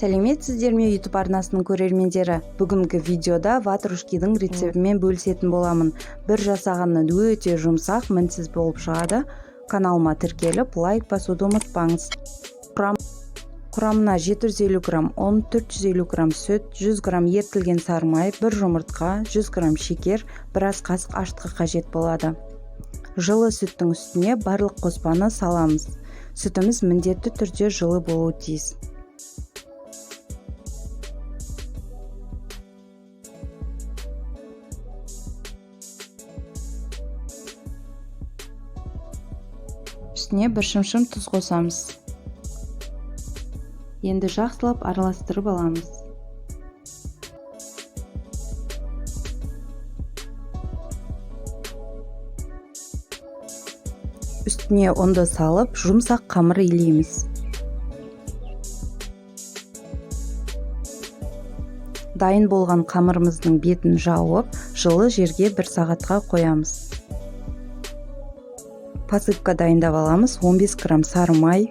Сәлеметсіздер ме YouTube арнасының көрермендері? Бүгінгі видеода ватрушкидің рецептімен бөлісетін боламын. Bir жасағаннан өте жұмсақ, мінсіз болып шығады. Каналыма тіркеліп, лайк басуды ұмытпаңыз. Құрамына 750 грамм ұн, 450 грамм сүт, 100 грамм ерітілген сары май, 1 жұмыртқа, 100 грамм шекер, біраз қасық ашытқы қажет болады. Жылы сүттің үстіне барлық қоспаны саламыз. Сүтіміз міндетті түрде жылы болуы тиіс. Үстіне бір шымшым тұз қосамыз. Енді жақсылап араластырып аламыз. Үстіне ұнды салып, жұмсақ қамыр илейміз. Дайын болған қамырымыздың бетін жауып, жылы жерге 1 сағатқа қоямыз. Посыпка дайындап аламыз. 15 грамм сары май,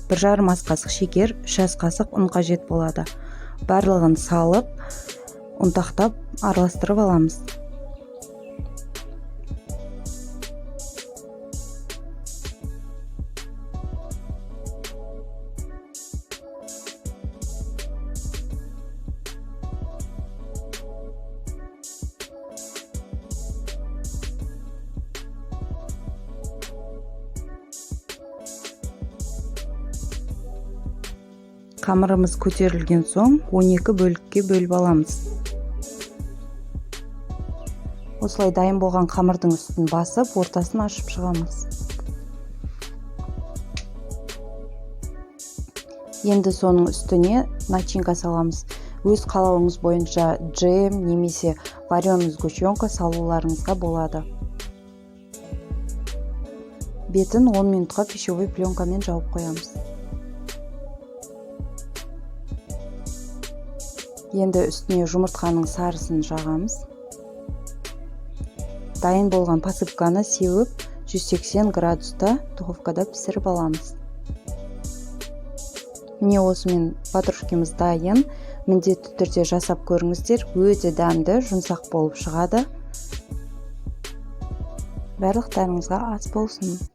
1,5 ас қасық шекер, 3 ас қасық ұн қажет болады. Барлығын салып, ұнтақтап араластырып аламыз. Қамырымыз көтерілген соң 12 бөлікке бөліп аламыз. Осылай дайын болған қамырдың үстін басып, ортасын ашып шығамыз. Енді соның үстіне начинка саламыз. Өз қалауыңыз бойынша джем немесе вареный сгущенка салуларыңызға болады. Бетін 10 минутқа пищевой пленкамен жауып қоямыз. Енді үстіне жұмыртқаның сарысын жағамыз. Дайын болған посыпканы сеуіп, 180 градуста духовкада пісіріп аламыз. Міне осымен ватрушкиміз дайын. Міндетті түрде жасап көріңіздер. Өте дәмді, жұмсақ болып шығады. Барлықтарыңызға ас болсын.